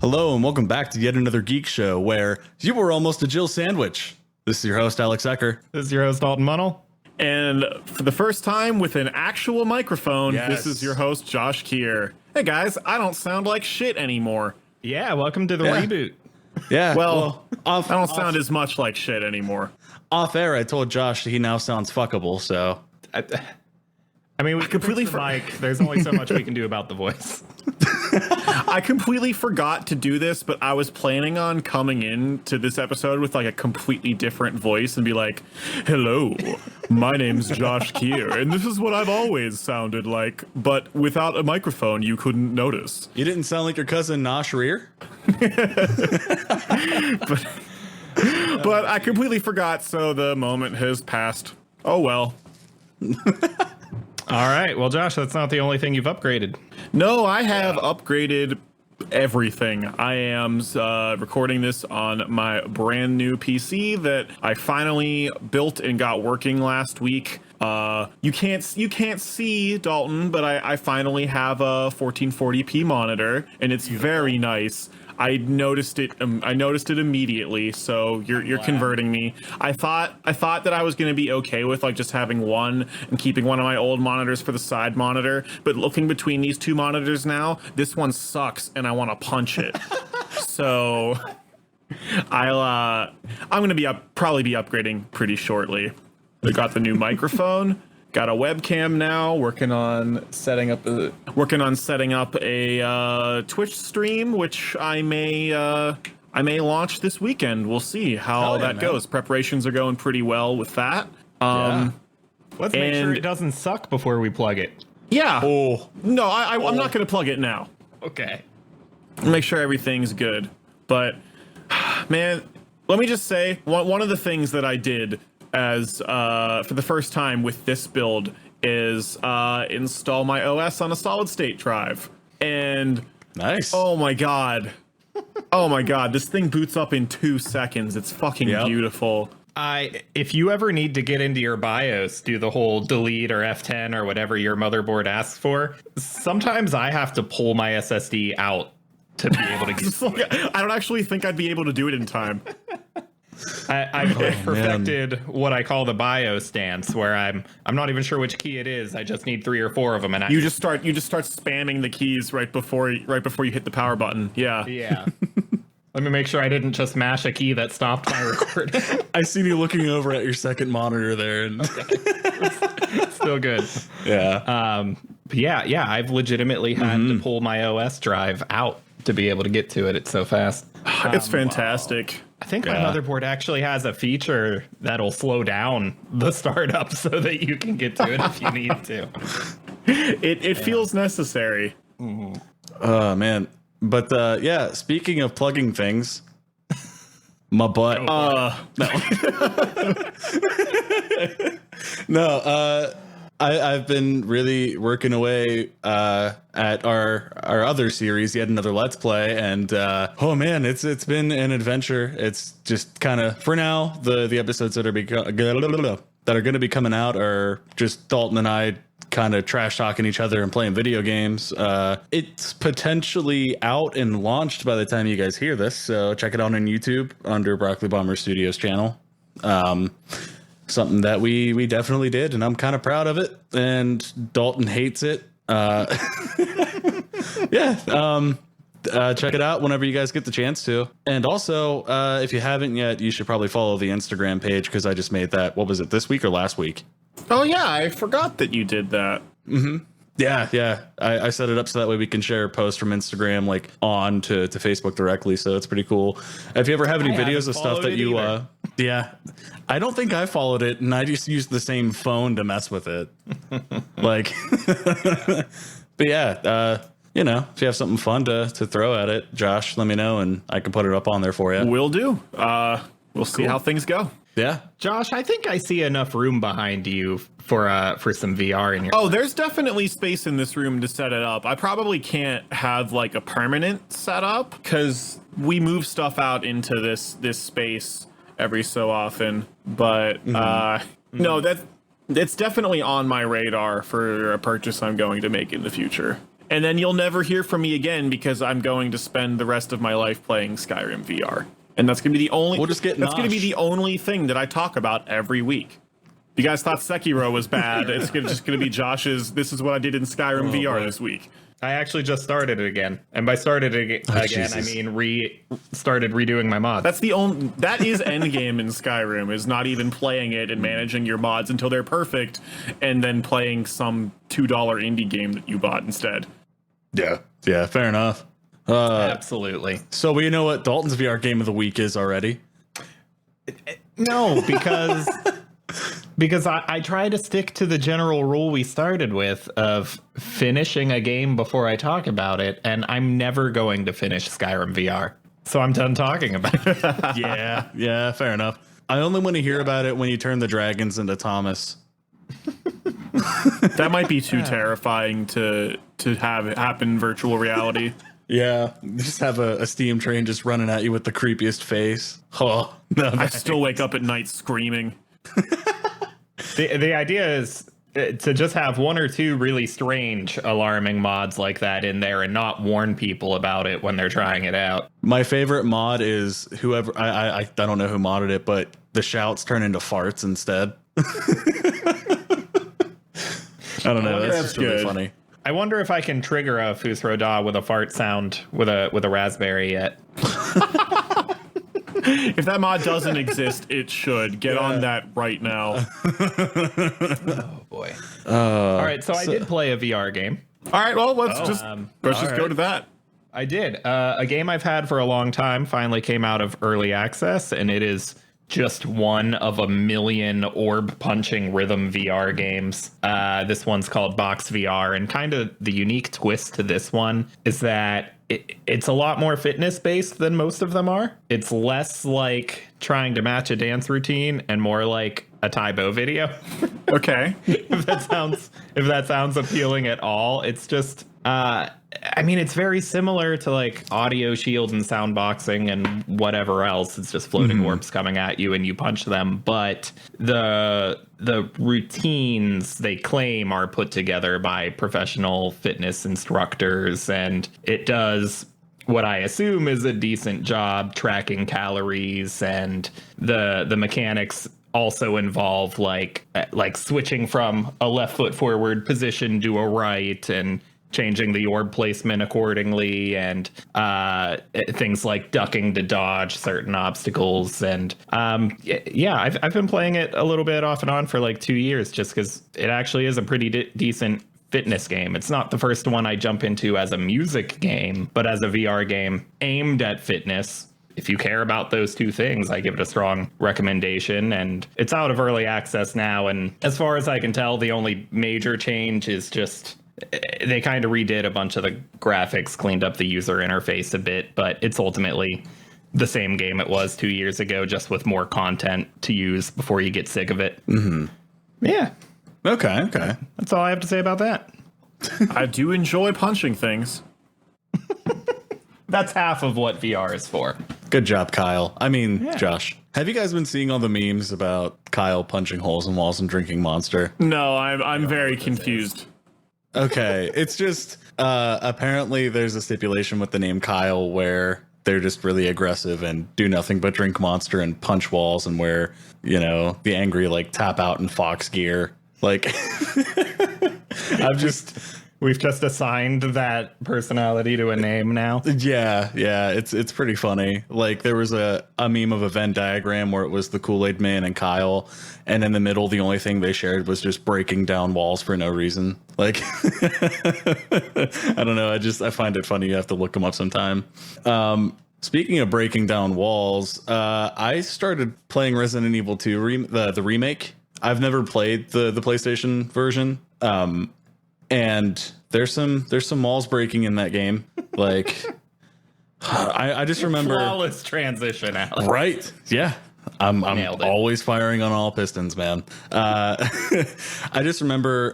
Hello and welcome back to yet another Geek Show where you were almost a Jill sandwich. This is your host, Alex Ecker. This is your host, Dalton Munnell. And for the first time with an actual microphone, This is your host, Josh Keir. Hey guys, I don't sound like shit anymore. Yeah, welcome to the reboot. Yeah. Well, I don't sound as much like shit anymore. Off air, I told Josh he now sounds fuckable, so. I mean, we completely mic. There's only so much we can do about the voice. I completely forgot to do this, but I was planning on coming in to this episode with like a completely different voice and be like, hello, my name's Josh Keir, and this is what I've always sounded like, but without a microphone, you couldn't notice. You didn't sound like your cousin Nosh Rear? But I completely forgot, so the moment has passed. Oh well. All right. Well, Josh, that's not the only thing you've upgraded. No, I have upgraded everything. I am recording this on my brand new PC that I finally built and got working last week. You can't see, Dalton, but I finally have a 1440p monitor, and it's very nice. I noticed it immediately. So you're converting me. I thought that I was going to be okay with like just having one and keeping one of my old monitors for the side monitor. But looking between these two monitors now, this one sucks, and I want to punch it. So I'm going to probably be upgrading pretty shortly. I got the new microphone. Got a webcam now. Working on setting up a Twitch stream, which I may launch this weekend. We'll see how that goes. Preparations are going pretty well with that. Let's make sure it doesn't suck before we plug it. Yeah. Oh no, I'm not going to plug it now. Okay. Make sure everything's good. But man, let me just say one of the things that I did as for the first time with this build is install my OS on a solid state drive. And nice. Oh my god, this thing boots up in 2 seconds. It's fucking beautiful. If you ever need to get into your BIOS, do the whole delete or F10 or whatever your motherboard asks for, sometimes I have to pull my SSD out to be able to get I don't actually think I'd be able to do it in time. I've perfected what I call the BIOS stance, where I'm not even sure which key it is. I just need 3 or 4 of them, and you just start spamming the keys right before you hit the power button. Yeah. Let me make sure I didn't just mash a key that stopped my recording. I see you looking over at your second monitor there, and still good. Yeah. I've legitimately had to pull my OS drive out to be able to get to it. It's so fast. It's fantastic. Wow. I think my motherboard actually has a feature that'll slow down the startup so that you can get to it if you need to. It feels necessary. Oh man. But speaking of plugging things, my butt. No, I've been really working away at our other series, yet another Let's Play, and oh man, it's been an adventure. It's just kind of, for now, the episodes that are going to be coming out are just Dalton and I kind of trash talking each other and playing video games. It's potentially out and launched by the time you guys hear this, so check it out on YouTube under broccolibomberstudios channel. Something that we definitely did, and I'm kind of proud of it, and Dalton hates it. Check it out whenever you guys get the chance to. And also, if you haven't yet, you should probably follow the Instagram page, because I just made that. What was it, this week or last week? Oh yeah, I forgot that you did that. Yeah. I set it up so that way we can share posts from Instagram like on to Facebook directly. So it's pretty cool. If you ever have any videos of stuff that you, I don't think I followed it, and I just used the same phone to mess with it. Like, but yeah, if you have something fun to throw at it, Josh, let me know and I can put it up on there for you. Will do. We'll see how things go. Yeah. Josh, I think I see enough room behind you for some VR in here. Oh, there's definitely space in this room to set it up. I probably can't have like a permanent setup because we move stuff out into this space every so often. But no, that's definitely on my radar for a purchase I'm going to make in the future. and then you'll never hear from me again because I'm going to spend the rest of my life playing Skyrim VR. And that's going to be the only. We'll just get that's going to be the only thing that I talk about every week. You guys thought Sekiro was bad. It's just going to be Josh's. This is what I did in Skyrim VR this week. I actually just started it again, and by started it again, Jesus. I mean started redoing my mods. That is endgame in Skyrim, is not even playing it and managing your mods until they're perfect, and then playing some $2 indie game that you bought instead. Yeah, fair enough. Absolutely. So we know what Dalton's VR game of the week is already. No, because I try to stick to the general rule we started with of finishing a game before I talk about it, and I'm never going to finish Skyrim VR. So I'm done talking about it. Yeah, fair enough. I only want to hear about it when you turn the dragons into Thomas. That might be too terrifying to have it happen in virtual reality. Yeah, just have a steam train just running at you with the creepiest face. Oh, no, I still wake up at night screaming. The idea is to just have one or two really strange, alarming mods like that in there and not warn people about it when they're trying it out. My favorite mod is whoever I don't know who modded it, but the shouts turn into farts instead. I don't know. That's really good. Funny. I wonder if I can trigger a Fusroda with a fart sound with a raspberry yet. If that mod doesn't exist, it should. Get on that right now. Oh boy. All right, so I did play a VR game. All right, well, let's just go to that. I did. A game I've had for a long time finally came out of early access, and it is just one of a million orb punching rhythm VR games. This one's called BoxVR, and kind of the unique twist to this one is that it's a lot more fitness based than most of them are. It's less like trying to match a dance routine and more like a Tybo video. Okay. if that sounds appealing at all. It's just I mean, it's very similar to like audio shield and sound boxing and whatever else. It's just floating orbs coming at you and you punch them. But the routines they claim are put together by professional fitness instructors, and it does what I assume is a decent job tracking calories, and the mechanics also involve like switching from a left foot forward position to a right and changing the orb placement accordingly, and things like ducking to dodge certain obstacles. And I've been playing it a little bit off and on for like 2 years just because it actually is a pretty decent fitness game. It's not the first one I jump into as a music game, but as a VR game aimed at fitness. If you care about those two things, I give it a strong recommendation, and it's out of early access now. And as far as I can tell, the only major change is just they kind of redid a bunch of the graphics, cleaned up the user interface a bit, but it's ultimately the same game it was 2 years ago, just with more content to use before you get sick of it. Mm-hmm. Yeah. Okay. That's all I have to say about that. I do enjoy punching things. That's half of what VR is for. Good job, Kyle. I mean, Josh. Have you guys been seeing all the memes about Kyle punching holes in walls and drinking Monster? No, I'm very confused. Okay, it's just apparently there's a stipulation with the name Kyle where they're just really aggressive and do nothing but drink Monster and punch walls and wear, the angry like tap out and Fox gear. Like, We've just assigned that personality to a name now. Yeah, it's pretty funny. Like there was a meme of a Venn diagram where it was the Kool-Aid Man and Kyle, and in the middle the only thing they shared was just breaking down walls for no reason. Like I don't know, I find it funny. You have to look them up sometime. Speaking of breaking down walls, I started playing Resident Evil 2 the remake. I've never played the PlayStation version. And there's some walls breaking in that game. Like, I just remember flawless transition, Alex. Right? Yeah, I'm always firing on all pistons, man. I just remember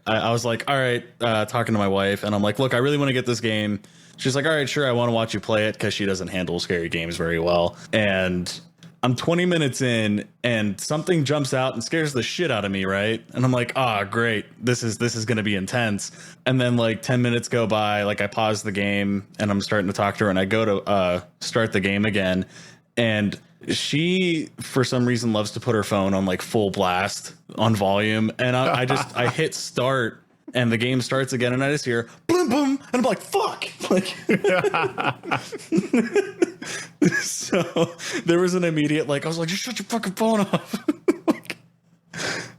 I was like, all right, talking to my wife, and I'm like, look, I really want to get this game. She's like, all right, sure, I want to watch you play it because she doesn't handle scary games very well, and I'm 20 minutes in and something jumps out and scares the shit out of me, right? And I'm like, great. This is going to be intense. And then like 10 minutes go by, like I pause the game and I'm starting to talk to her and I go to start the game again. And she, for some reason, loves to put her phone on like full blast on volume. And I hit start and the game starts again and I just hear boom, boom. And I'm like, fuck. Like, so there was an immediate, like, I was like, just shut your fucking phone off.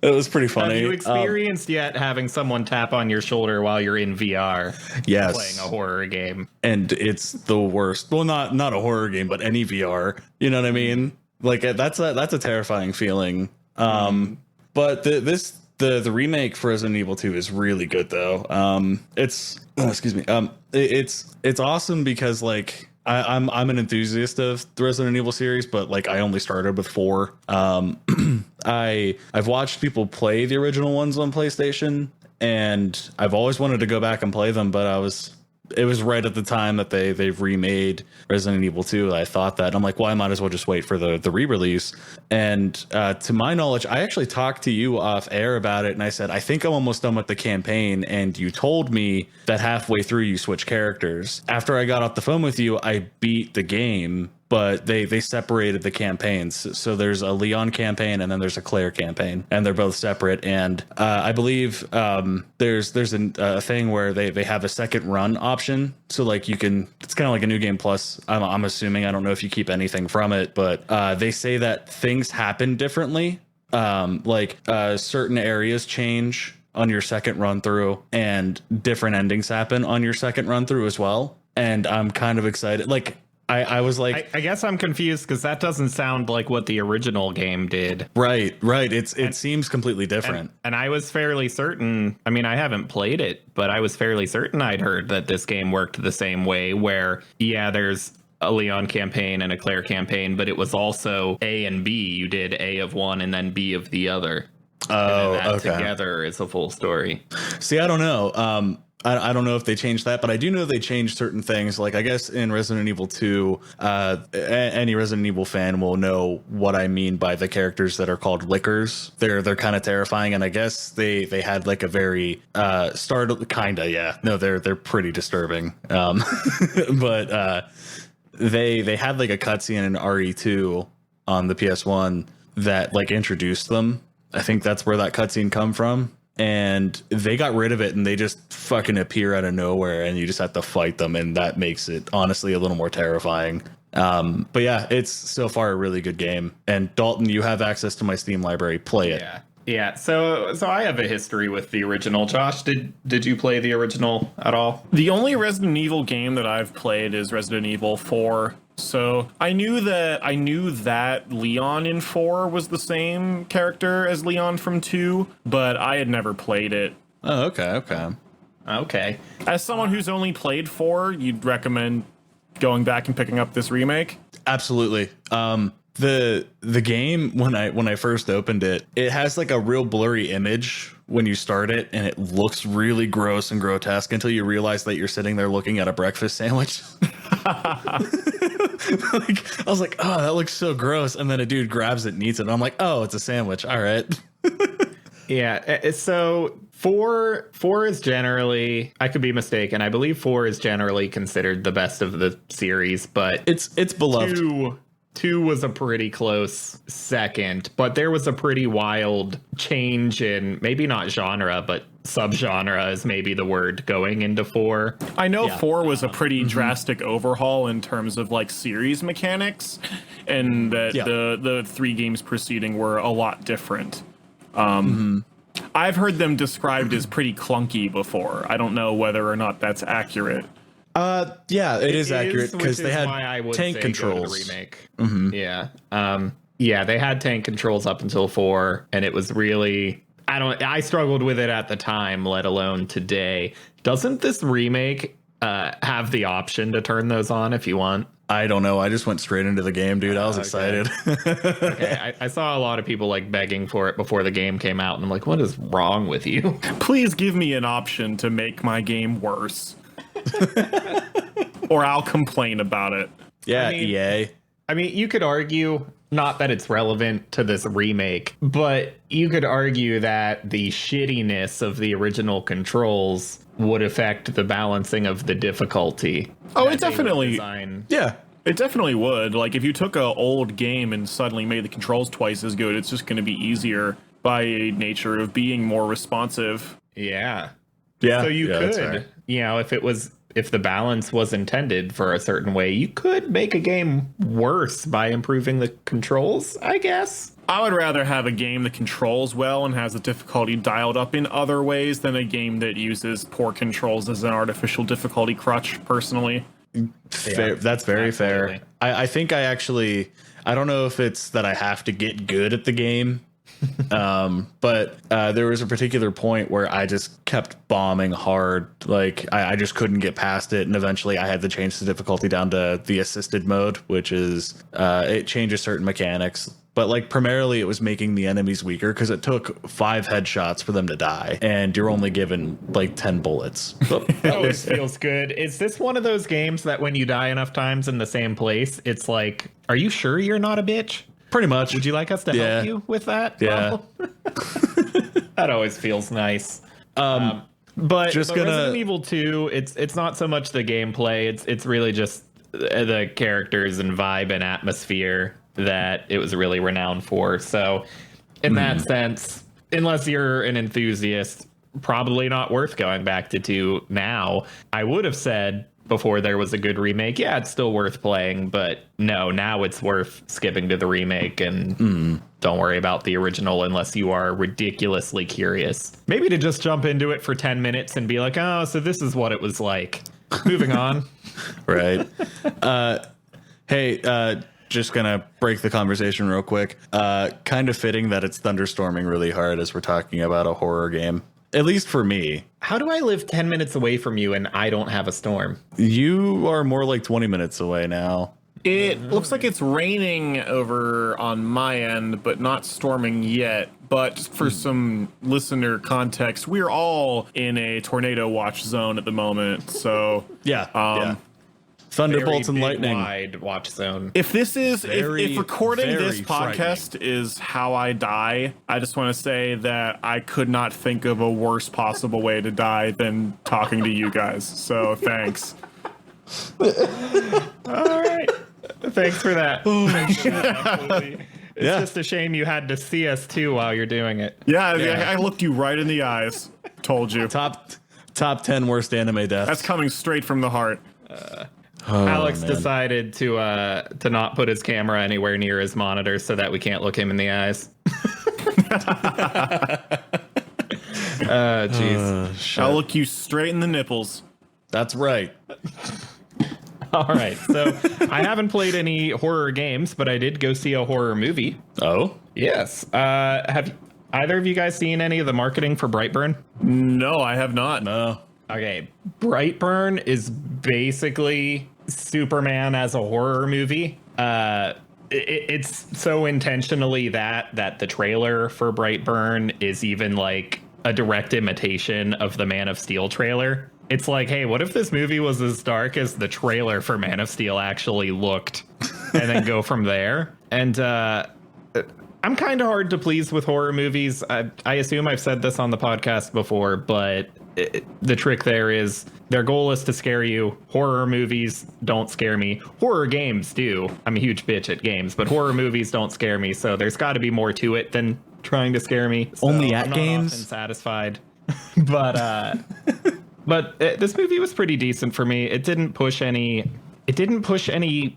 It was pretty funny. Have you experienced yet having someone tap on your shoulder while you're in VR? Yes. Playing a horror game. And it's the worst. Well, not a horror game, but any VR. You know what I mean? Like that's a terrifying feeling. But the remake for Resident Evil 2 is really good though. It's awesome because like I'm an enthusiast of the Resident Evil series, but like I only started with 4. I've watched people play the original ones on PlayStation, and I've always wanted to go back and play them, but it was right at the time that they've remade Resident Evil 2. I thought that I'm like, well, I might as well just wait for the re-release. And to my knowledge, I actually talked to you off air about it, and I said, I think I'm almost done with the campaign. And you told me that halfway through you switch characters. After I got off the phone with you, I beat the game, but they separated the campaigns. So there's a Leon campaign and then there's a Claire campaign, and they're both separate. And I believe there's a thing where they have a second run option. So like you can, it's kind of like a New Game Plus. I'm assuming, I don't know if you keep anything from it, but they say that things happen differently. Certain areas change on your second run through, and different endings happen on your second run through as well. And I'm kind of excited. Like, I was like, I guess I'm confused because that doesn't sound like what the original game did. Right. It seems completely different. And I was fairly certain. I mean, I haven't played it, but I was fairly certain I'd heard that this game worked the same way, where, yeah, there's a Leon campaign and a Claire campaign, but it was also A and B. You did A of one and then B of the other. Oh, and then that okay. Together is a full story. See, I don't know. I don't know if they changed that, but I do know they changed certain things. Like, I guess in Resident Evil 2, any Resident Evil fan will know what I mean by the characters that are called lickers. They're kind of terrifying, and I guess they had like a very yeah. No, they're pretty disturbing. But they had like a cutscene in RE2 on the PS1 that like introduced them. I think that's where that cutscene come from. And they got rid of it, and they just fucking appear out of nowhere, and you just have to fight them, and that makes it honestly a little more terrifying. But yeah, it's so far a really good game. And Dalton, you have access to my Steam library. Play it. Yeah. So I have a history with the original. Josh, did you play the original at all? The only Resident Evil game that I've played is Resident Evil 4. So I knew that Leon in 4 was the same character as Leon from 2, but I had never played it. Oh, okay. As someone who's only played 4, you'd recommend going back and picking up this remake? Absolutely. The game, when I first opened it, it has like a real blurry image when you start it, and it looks really gross and grotesque until you realize that you're sitting there looking at a breakfast sandwich. Like, I was like, oh, that looks so gross. And then a dude grabs it and eats it. And I'm like, oh, it's a sandwich. All right. Yeah. So 4 is generally, I could be mistaken, I believe 4 is generally considered the best of the series, but it's beloved. 2 was a pretty close second, but there was a pretty wild change in, maybe not genre, but subgenre is maybe the word, going into 4. I know 4 was a pretty drastic overhaul in terms of like series mechanics, and that the 3 games preceding were a lot different. I've heard them described as pretty clunky before. I don't know whether or not that's accurate. Yeah, it is accurate because they had tank controls. The remake. Yeah. They had tank controls up until 4, and it was really, I struggled with it at the time, let alone today. Doesn't this remake have the option to turn those on if you want? I don't know. I just went straight into the game, dude. I was excited. Okay, I saw a lot of people like begging for it before the game came out, and I'm like, what is wrong with you? Please give me an option to make my game worse. Or I'll complain about it. Yeah, EA. I mean, you could argue, not that it's relevant to this remake, but you could argue that the shittiness of the original controls would affect the balancing of the difficulty. Oh, it definitely. Yeah. It definitely would. Like, if you took an old game and suddenly made the controls twice as good, it's just going to be easier by nature of being more responsive. Yeah. Yeah. So you that's could, right. if the balance was intended for a certain way, you could make a game worse by improving the controls, I guess. I would rather have a game that controls well and has the difficulty dialed up in other ways than a game that uses poor controls as an artificial difficulty crutch, personally. Fair, that's very absolutely. fair. I think I don't know if it's that I have to get good at the game. But there was a particular point where I just kept bombing hard. Like I just couldn't get past it. And eventually I had to change the difficulty down to the assisted mode, which is it changes certain mechanics. But like primarily it was making the enemies weaker because it took 5 headshots for them to die. And you're only given like 10 bullets. That always feels good. Is this one of those games that when you die enough times in the same place, it's like, are you sure you're not a bitch? Pretty much. Would you like us to help you with that? Yeah. That always feels nice. But Resident Evil 2, it's not so much the gameplay. It's really just the characters and vibe and atmosphere that it was really renowned for. So in that sense, unless you're an enthusiast, probably not worth going back to 2 now. I would have said before there was a good remake, yeah, it's still worth playing, but no, now it's worth skipping to the remake and don't worry about the original unless you are ridiculously curious. Maybe to just jump into it for 10 minutes and be like, oh, so this is what it was like. Moving on. Right. Hey, just gonna break the conversation real quick. Kind of fitting that it's thunderstorming really hard as we're talking about a horror game. At least for me. How do I live 10 minutes away from you and I don't have a storm? You are more like 20 minutes away now. It looks like it's raining over on my end, but not storming yet. But just for some listener context, we're all in a tornado watch zone at the moment. So Yeah. Thunderbolts and lightning. Wide watch zone. if this is if recording this very podcast is how I die, I just want to say that I could not think of a worse possible way to die than talking to you guys. So thanks. All right. Thanks for that. Absolutely. It's just a shame you had to see us too while you're doing it. Yeah, I looked you right in the eyes. Told you. Top 10 worst anime deaths. That's coming straight from the heart. Alex decided to not put his camera anywhere near his monitor so that we can't look him in the eyes. Jeez. I'll look you straight in the nipples. That's right. All right. So I haven't played any horror games, but I did go see a horror movie. Oh? Yes. Have either of you guys seen any of the marketing for Brightburn? No, I have not. No. Okay. Brightburn is basically Superman as a horror movie. It's so intentionally that the trailer for Brightburn is even like a direct imitation of the Man of Steel trailer. It's like, hey, what if this movie was as dark as the trailer for Man of Steel actually looked, and then go from there. And I'm kind of hard to please with horror movies. I assume I've said this on the podcast before, but the trick there is their goal is to scare you. Horror movies don't scare me. Horror games do. I'm a huge bitch at games, but horror movies don't scare me. So there's got to be more to it than trying to scare me. So Only at I'm not games? often satisfied. But this movie was pretty decent for me. It didn't push any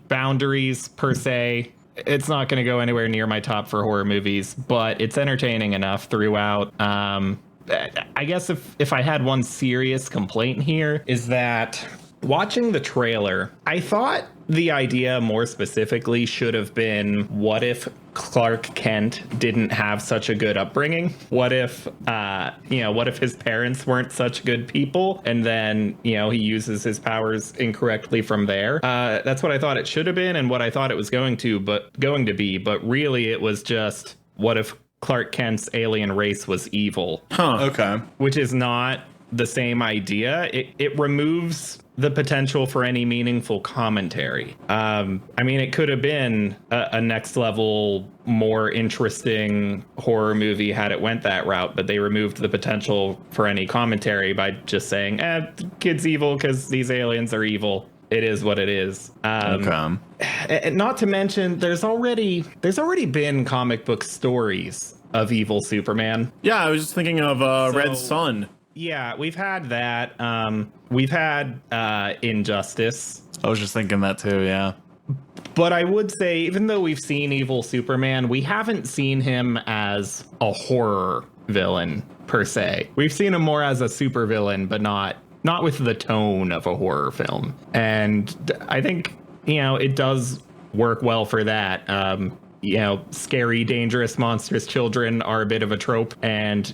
boundaries per se. It's not going to go anywhere near my top for horror movies, but it's entertaining enough throughout. I guess if I had one serious complaint here is that watching the trailer, I thought the idea more specifically should have been, what if Clark Kent didn't have such a good upbringing? What if, what if his parents weren't such good people? And then, he uses his powers incorrectly from there. That's what I thought it should have been and what I thought it was going to be. But really it was just, what if Clark Kent's alien race was evil? Huh. Okay. Which is not the same idea. It removes the potential for any meaningful commentary. I mean, it could have been a next level, more interesting horror movie had it went that route, but they removed the potential for any commentary by just saying, the kid's evil because these aliens are evil. It is what it is. And not to mention, there's already been comic book stories of evil Superman. Yeah, I was just thinking of Red Sun. Yeah, we've had that. We've had Injustice. I was just thinking that too, yeah. But I would say, even though we've seen evil Superman, we haven't seen him as a horror villain, per se. We've seen him more as a supervillain, but not with the tone of a horror film. And I think, it does work well for that. Scary, dangerous, monstrous children are a bit of a trope, and,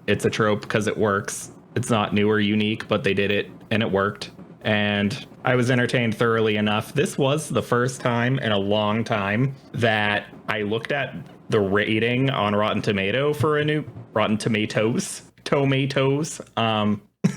it's a trope because it works. It's not new or unique, but they did it and it worked. And I was entertained thoroughly enough. This was the first time in a long time that I looked at the rating on Rotten Tomatoes for a new Rotten Tomatoes,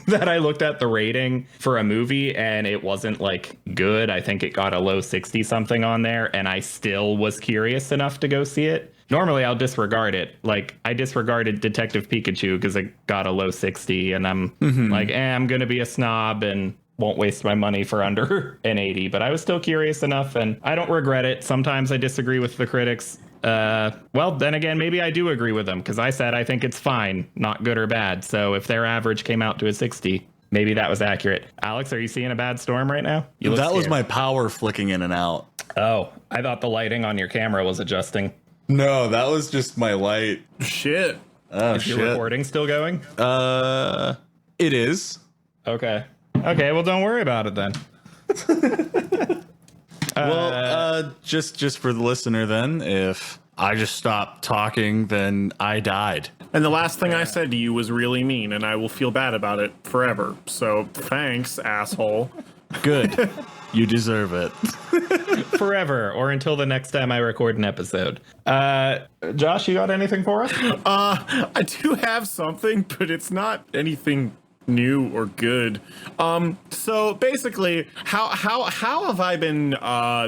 that I looked at the rating for a movie and it wasn't like good. I think it got a low 60 something on there, and I still was curious enough to go see it. Normally I'll disregard it. Like, I disregarded Detective Pikachu because it got a low 60, and I'm like, I'm going to be a snob and won't waste my money for under an 80. But I was still curious enough, and I don't regret it. Sometimes I disagree with the critics. Well, then again, maybe I do agree with them, because I said I think it's fine, not good or bad. So if their average came out to a 60, maybe that was accurate. Alex, are you seeing a bad storm right now? That was my power flicking in and out. Oh, I thought the lighting on your camera was adjusting. No, that was just my light. Shit. Oh, Is your recording still going? It is. Okay, well, don't worry about it then. Just for the listener then, if I just stopped talking, then I died. And the last thing I said to you was really mean, and I will feel bad about it forever. So thanks, asshole. Good. You deserve it. Forever, or until the next time I record an episode. Josh, you got anything for us? I do have something, but it's not anything new or good. So basically, how have I been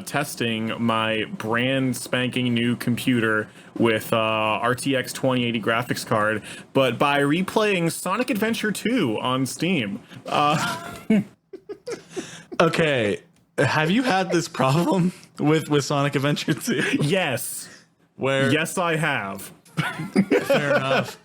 testing my brand spanking new computer with RTX 2080 graphics card, but by replaying Sonic Adventure 2 on Steam. Okay, have you had this problem with Sonic Adventure 2? Yes. Where? Yes, I have. Fair enough.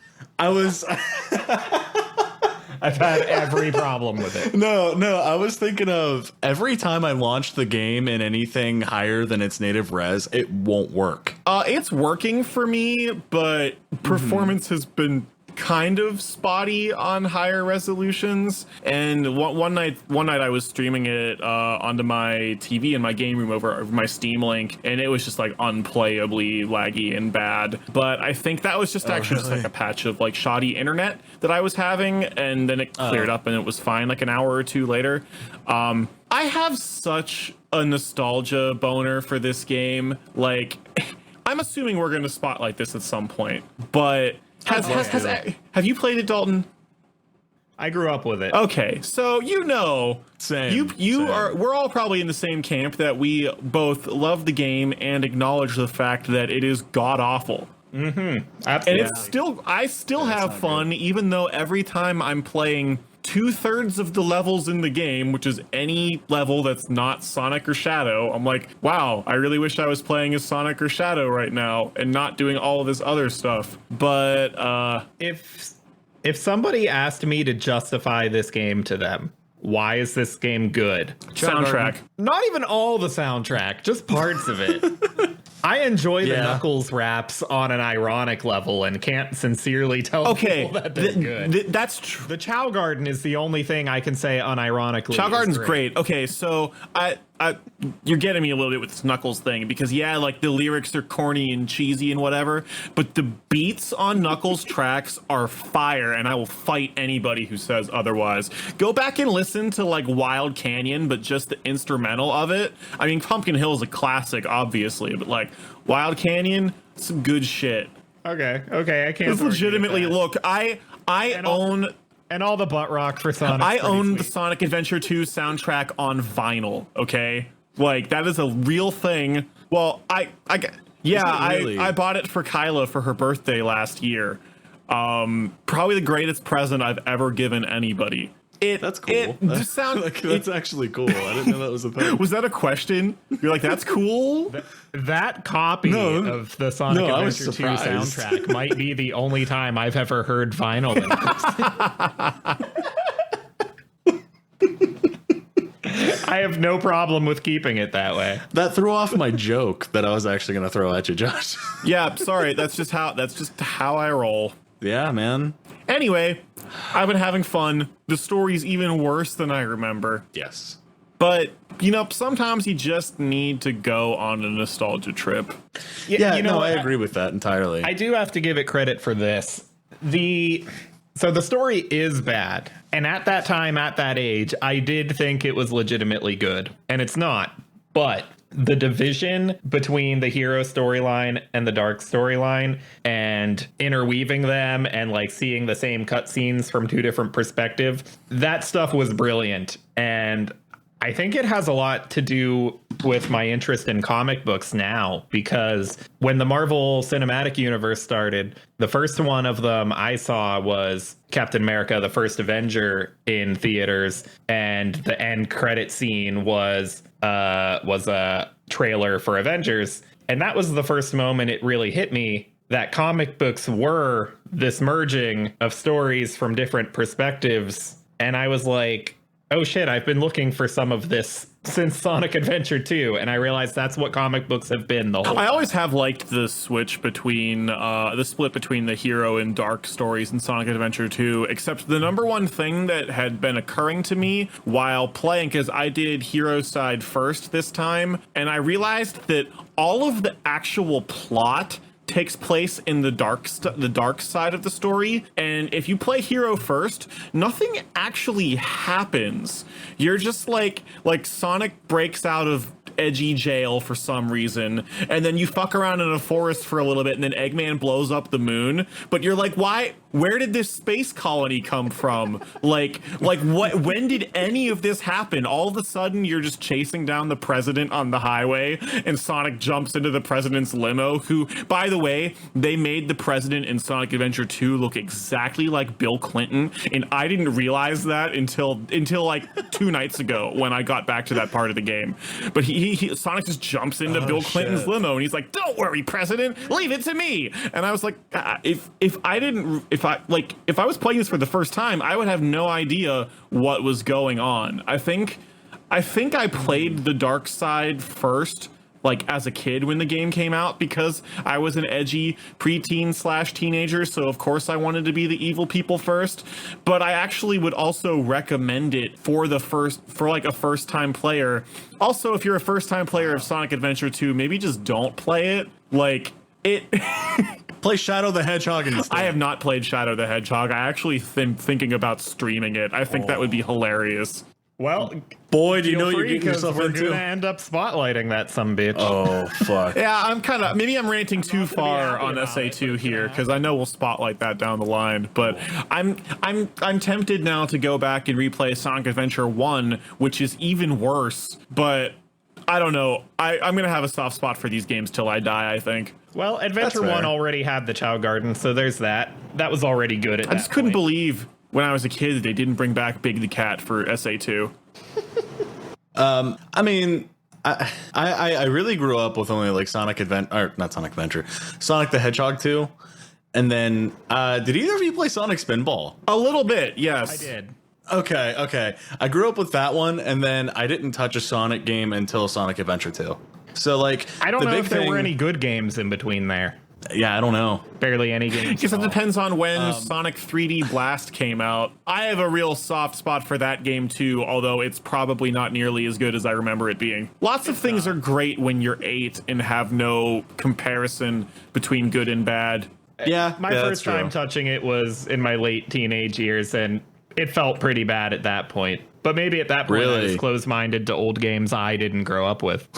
I've had every problem with it. No, I was thinking of every time I launch the game in anything higher than its native res, it won't work. It's working for me, but performance has been kind of spotty on higher resolutions. And one night I was streaming it onto my TV in my game room over my Steam Link, and it was just like unplayably laggy and bad. But I think that was just actually just like a patch of like shoddy internet that I was having, and then it cleared up and it was fine like an hour or two later. I have such a nostalgia boner for this game. Like, I'm assuming we're going to spotlight this at some point, but have you played it, Dalton? I grew up with it. Okay, so Same. we're all probably in the same camp that we both love the game and acknowledge the fact that it is god awful. Mm-hmm. Absolutely. And I still have fun, even though every time I'm playing 2/3 of the levels in the game, which is any level that's not Sonic or Shadow, I'm like, wow, I really wish I was playing as Sonic or Shadow right now and not doing all of this other stuff. But if somebody asked me to justify this game to them, why is this game good? Soundtrack. Not even all the soundtrack, just parts of it. I enjoy the Knuckles raps on an ironic level and can't sincerely tell people that they're good. That's true. The Chow Garden is the only thing I can say unironically. Chow Garden's great. Okay, so you're getting me a little bit with this Knuckles thing, because like the lyrics are corny and cheesy and whatever, but the beats on Knuckles tracks are fire, and I will fight anybody who says otherwise. Go back and listen to like Wild Canyon, but just the instrumental of it. I mean, Pumpkin Hill is a classic, obviously, but like Wild Canyon, some good shit. Okay, I can't. It's legitimately, look, I own And all the butt rock for Sonic. I own the Sonic Adventure 2 soundtrack on vinyl, okay? Like, that is a real thing. Well, I bought it for Kyla for her birthday last year. Probably the greatest present I've ever given anybody. That's cool. That's actually cool. I didn't know that was a thing. Was that a question? You're like, that's cool? That copy of the Sonic Adventure 2 soundtrack might be the only time I've ever heard vinyl in person. I have no problem with keeping it that way. That threw off my joke that I was actually going to throw at you, Josh. Yeah, sorry. That's just how I roll. Yeah, man. Anyway, I've been having fun. The story's even worse than I remember. Yes. But, sometimes you just need to go on a nostalgia trip. Yeah, I agree with that entirely. I do have to give it credit for this. So the story is bad. And at that time, at that age, I did think it was legitimately good. And it's not. But the division between the hero storyline and the dark storyline and interweaving them and like seeing the same cutscenes from two different perspectives, that stuff was brilliant. And I think it has a lot to do with my interest in comic books now, because when the Marvel Cinematic Universe started, the first one of them I saw was Captain America, the First Avenger in theaters, and the end credit scene was a trailer for Avengers. And that was the first moment it really hit me that comic books were this merging of stories from different perspectives. And I was like, oh shit, I've been looking for some of this since Sonic Adventure 2, and I realized that's what comic books have been the whole time. I always have liked the switch between the split between the hero and dark stories in Sonic Adventure 2, except the number one thing that had been occurring to me while playing, because I did hero side first this time, and I realized that all of the actual plot takes place in the dark side of the story, and if you play hero first, nothing actually happens. You're just like Sonic breaks out of edgy jail for some reason, and then you fuck around in a forest for a little bit, and then Eggman blows up the moon, but you're like, where did this space colony come from? Like what, when did any of this happen? All of a sudden you're just chasing down the president on the highway, and Sonic jumps into the president's limo, who, by the way, they made the president in Sonic Adventure 2 look exactly like Bill Clinton, and I didn't realize that until like 2 nights ago when I got back to that part of the game. But Sonic just jumps into Bill Clinton's limo, and he's like, "Don't worry, President, leave it to me." And I was like, if I was playing this for the first time, I would have no idea what was going on. I think I played the dark side first, like as a kid when the game came out, because I was an edgy preteen / teenager, so of course I wanted to be the evil people first. But I actually would also recommend it for a first time player. Also, if you're a first time player of Sonic Adventure 2, maybe just don't play it. Like it Play Shadow the Hedgehog instead. I have not played Shadow the Hedgehog. I actually thinking about streaming it. I think that would be hilarious. Well, boy, do you know what feel you're free, getting yourself we're into. gonna end up spotlighting that sumbitch. Oh, fuck. Yeah, maybe I'm ranting too far on SA2 here, because I know we'll spotlight that down the line. But I'm tempted now to go back and replay Sonic Adventure 1, which is even worse. But I don't know. I'm gonna have a soft spot for these games till I die, I think. Well, Adventure 1 already had the Chow Garden, so there's that. That was already good at that I just couldn't point. believe when I was a kid they didn't bring back Big the Cat for SA2. I mean, I really grew up with only like Sonic the Hedgehog 2. And then, did either of you play Sonic Spinball? A little bit, yes. I did. Okay. I grew up with that one, and then I didn't touch a Sonic game until Sonic Adventure 2. So, like, I don't know if there were any good games in between there. Yeah, I don't know. Barely any games. Because it depends on when Sonic 3D Blast came out. I have a real soft spot for that game too, although it's probably not nearly as good as I remember it being. Lots of things are great when you're 8 and have no comparison between good and bad. Yeah, my first time touching it was in my late teenage years, and it felt pretty bad at that point. But maybe at that point I was closed-minded to old games I didn't grow up with.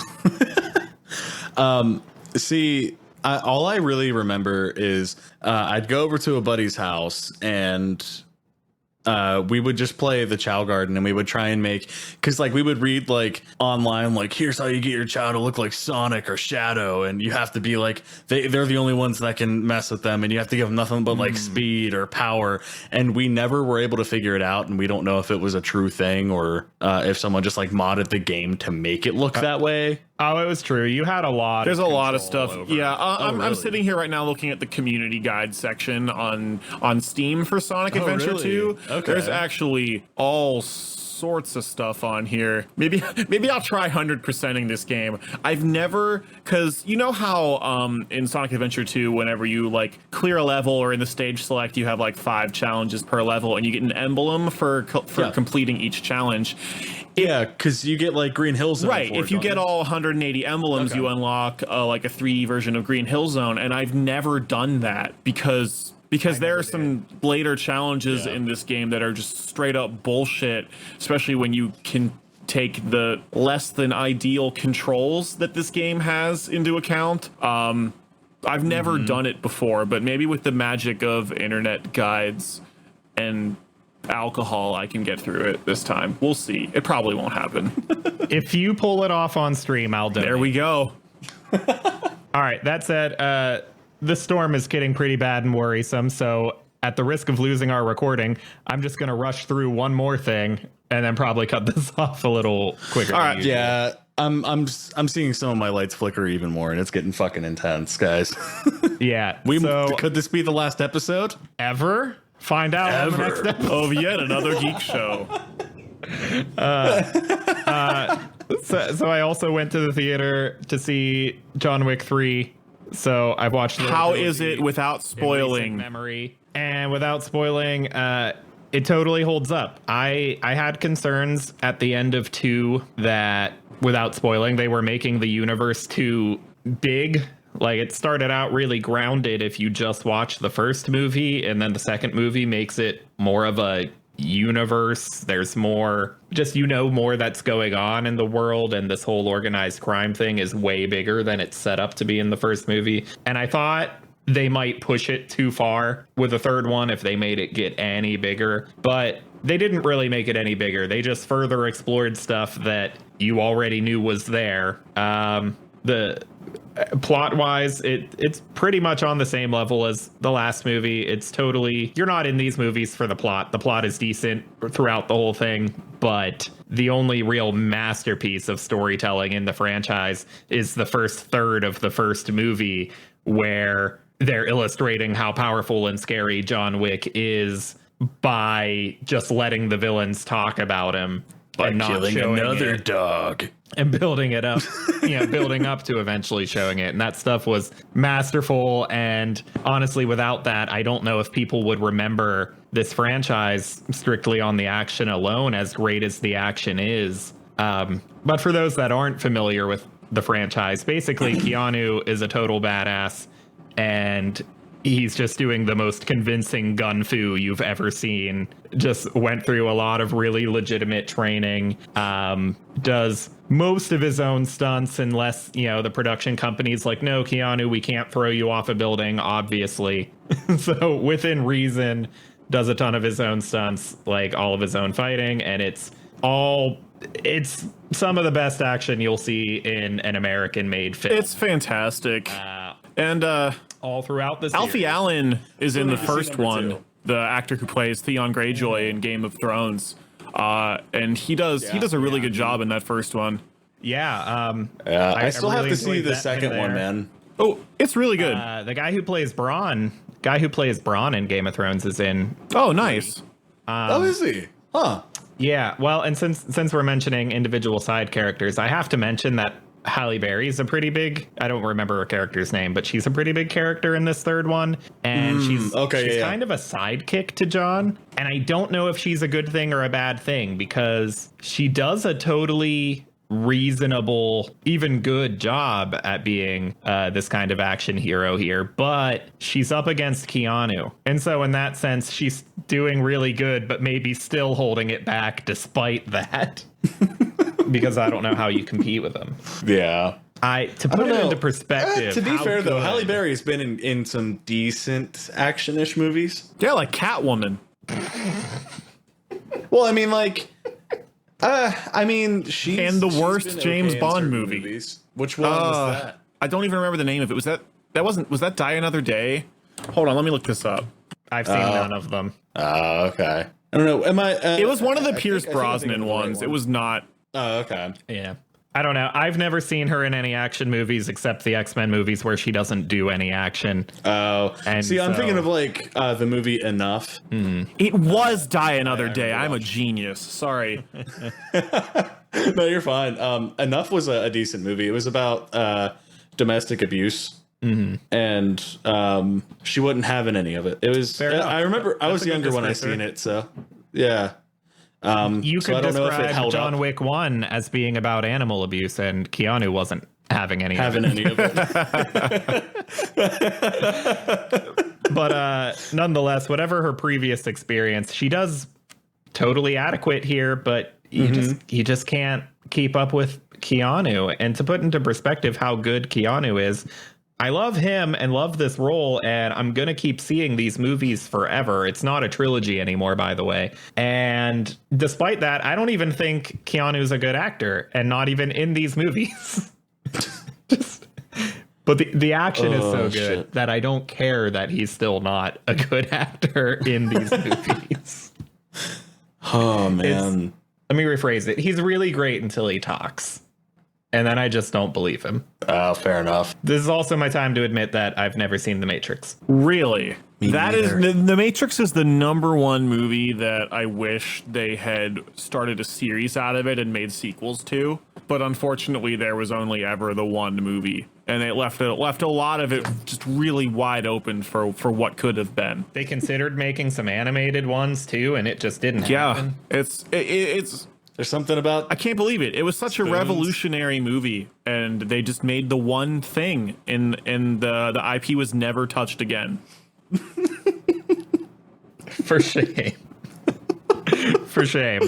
See, all I really remember is I'd go over to a buddy's house, and we would just play the Chow Garden, and we would try and make, because like we would read like online, like here's how you get your Chow to look like Sonic or Shadow, and you have to be like they're the only ones that can mess with them, and you have to give them nothing but like speed or power, and we never were able to figure it out, and we don't know if it was a true thing or if someone just like modded the game to make it look that way. Oh, it was true. You had a lot. There's a lot of stuff. Yeah, I'm really? sitting here right now looking at the community guide section on Steam for Sonic Adventure really? 2. Okay. There's actually all sorts of stuff on here. Maybe I'll try 100%ing this game. I've never, because you know how in Sonic Adventure 2, whenever you like clear a level or in the stage select, you have like 5 challenges per level, and you get an emblem for completing each challenge. Yeah, because you get like Green Hill Zone. Right. If you get all 180 emblems, you unlock like a 3D version of Green Hill Zone, and I've never done that because there are some later challenges in this game that are just straight up bullshit, especially when you can take the less than ideal controls that this game has into account. I've never done it before, but maybe with the magic of internet guides and alcohol, I can get through it this time. We'll see. It probably won't happen. If you pull it off on stream, I'll donate. There we go. All right. That said, the storm is getting pretty bad and worrisome. So at the risk of losing our recording, I'm just going to rush through one more thing and then probably cut this off a little quicker. All right. Yeah, I'm seeing some of my lights flicker even more, and it's getting fucking intense, guys. Yeah. Could this be the last episode? Ever? Find out on the next episode. Of yet another geek show. So I also went to the theater to see John Wick 3. So I've watched. How is it without spoiling? Memory and without spoiling, it totally holds up. I had concerns at the end of 2 that without spoiling, they were making the universe too big. Like it started out really grounded if you just watch the first movie, and then the second movie makes it more of a universe. There's more, just more that's going on in the world, and this whole organized crime thing is way bigger than it's set up to be in the first movie. And I thought they might push it too far with the third one if they made it get any bigger, but they didn't really make it any bigger. They just further explored stuff that you already knew was there. The plot wise, it's pretty much on the same level as the last movie. It's totally, you're not in these movies for the plot. The plot is decent throughout the whole thing, but the only real masterpiece of storytelling in the franchise is the first third of the first movie, where they're illustrating how powerful and scary John Wick is by just letting the villains talk about him and not killing showing another it. dog. And building it up, building up to eventually showing it. And that stuff was masterful. And honestly, without that, I don't know if people would remember this franchise strictly on the action alone, as great as the action is. But for those that aren't familiar with the franchise, basically, Keanu is a total badass. And he's just doing the most convincing gun fu you've ever seen. Just went through a lot of really legitimate training. Does most of his own stunts, unless, the production company's like, no, Keanu, we can't throw you off a building, obviously. So within reason, does a ton of his own stunts, like all of his own fighting. And it's some of the best action you'll see in an American-made film. It's fantastic. And all throughout this. Alfie Allen is in the first one, the actor who plays Theon Greyjoy in Game of Thrones. And he does a really good job in that first one. Yeah. I still have to see the second one, man. Oh, it's really good. The guy who plays Bronn in Game of Thrones is in. Oh, nice. Is he? Huh. Yeah. Well, and since we're mentioning individual side characters, I have to mention that Halle Berry is a pretty big, I don't remember her character's name, but she's a pretty big character in this third one. And she's kind of a sidekick to John. And I don't know if she's a good thing or a bad thing, because she does a totally reasonable, even good job at being this kind of action hero here, but she's up against Keanu. And so in that sense, she's doing really good, but maybe still holding it back despite that. Because I don't know how you compete with them. Yeah. To put it into perspective. To be fair, though, Halle Berry's been in some decent action-ish movies. Yeah, like Catwoman. Well, I mean, like, she's And the she's worst been James in Bond certain movie. movies. Which one was that? I don't even remember the name of it. Was that Die Another Day? Hold on, let me look this up. I've seen none of them. Oh, okay. I don't know. It was one of the Pierce I think I'm Brosnan thinking of the right ones. one. It was not. Oh, okay. Yeah. I don't know. I've never seen her in any action movies except the X-Men movies where she doesn't do any action. Oh, And see, I'm so- thinking of like the movie Enough. It was Die Another Day. I'm a genius. Sorry. No, you're fine. Enough was a decent movie. It was about domestic abuse, and she wasn't having any of it. It was. Fair enough. I remember I was a good younger when I descriptor. seen it, so yeah. You so could I don't know if it describe held John up Wick 1 as being about animal abuse, and Keanu wasn't having any having of it. any of it. But nonetheless, whatever her previous experience, she does totally adequate here, but you just can't keep up with Keanu. And to put into perspective how good Keanu is, I love him and love this role, and I'm going to keep seeing these movies forever. It's not a trilogy anymore, by the way. And despite that, I don't even think Keanu's a good actor, and not even in these movies. But the action is so good shit. that I don't care that he's still not a good actor in these movies. Oh man. Let me rephrase it. He's really great until he talks. And then I just don't believe him. Oh, fair enough. This is also my time to admit that I've never seen The Matrix. Really? That is neither. the Matrix is the #1 movie that I wish they had started a series out of it and made sequels to. But unfortunately, there was only ever the one movie, and it left a lot of it just really wide open for what could have been. They considered making some animated ones too, and it just didn't happen. It's There's something about I can't believe it. It was such a revolutionary movie, and they just made the one thing, and the IP was never touched again. For shame. For shame.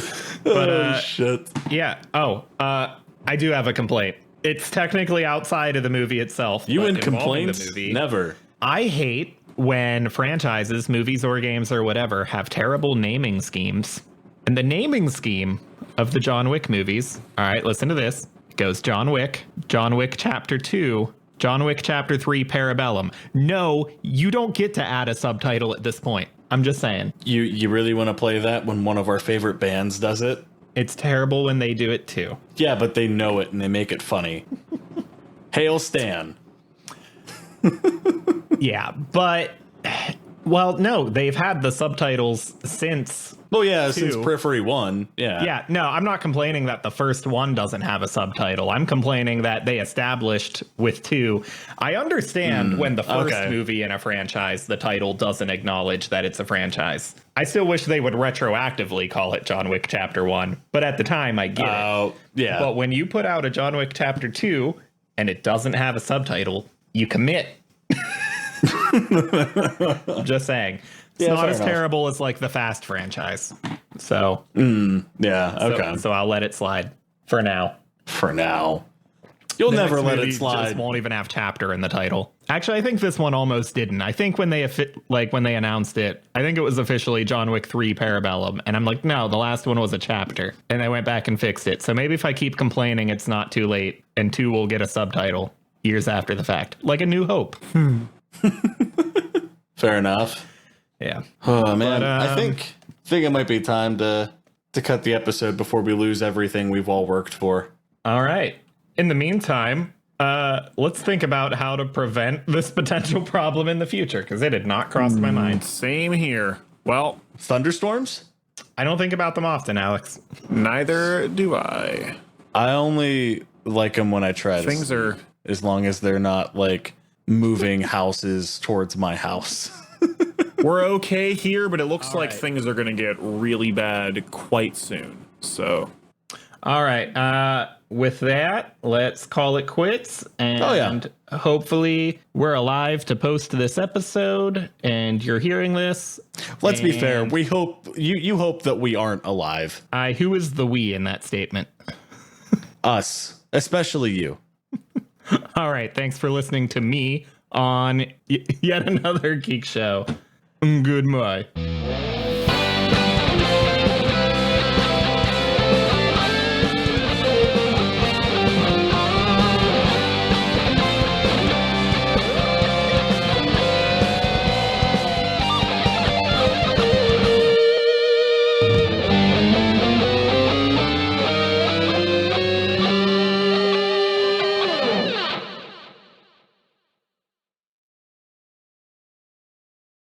But shit. yeah. I do have a complaint. It's technically outside of the movie itself. You but and involving complaints? the movie. Never. I hate when franchises, movies or games or whatever, have terrible naming schemes. And the naming scheme of the John Wick movies, all right, listen to this. It goes John Wick Chapter 2, John Wick Chapter 3, Parabellum. No, you don't get to add a subtitle at this point. I'm just saying. You really want to play that when one of our favorite bands does it? It's terrible when they do it too. Yeah, but they know it and they make it funny. Hail Stan. Yeah, but, well, no, they've had the subtitles since... Well, yeah, since Two. Periphery 1. Yeah. Yeah, no, I'm not complaining that the first one doesn't have a subtitle. I'm complaining that they established with 2. I understand when the first okay. movie in a franchise, the title doesn't acknowledge that it's a franchise. I still wish they would retroactively call it John Wick Chapter 1, but at the time, I get it. Oh, yeah. But when you put out a John Wick Chapter 2 and it doesn't have a subtitle, you commit. I'm just saying. It's Yeah, not fair as enough. terrible as like the Fast franchise. So, yeah, okay. so I'll let it slide for now. For now. You'll The never next let movie it slide. Just won't even have chapter in the title. Actually, I think this one almost didn't. I think when they when they announced it, I think it was officially John Wick 3 Parabellum, and I'm like, no, the last one was a chapter, and they went back and fixed it. So maybe if I keep complaining, it's not too late, and 2 will get a subtitle years after the fact, like A New Hope. Fair enough. Yeah. Oh man, But, I think it might be time to cut the episode before we lose everything we've all worked for. All right. In the meantime, let's think about how to prevent this potential problem in the future, because it had not crossed my mind. Same here. Well, Thunderstorms? I don't think about them often, Alex. neither do I. I only like them when I try to Things sleep, are as long as they're not like moving houses towards my house. we're okay here, but it looks like right. things are going to get really bad quite soon. So, All right. With that, let's call it quits. And hopefully we're alive to post this episode and you're hearing this. Let's be fair. We hope you hope that we aren't alive. Who is the we in that statement? Us, especially you. All right. Thanks for listening to me on yet another Geek Show. Goodbye.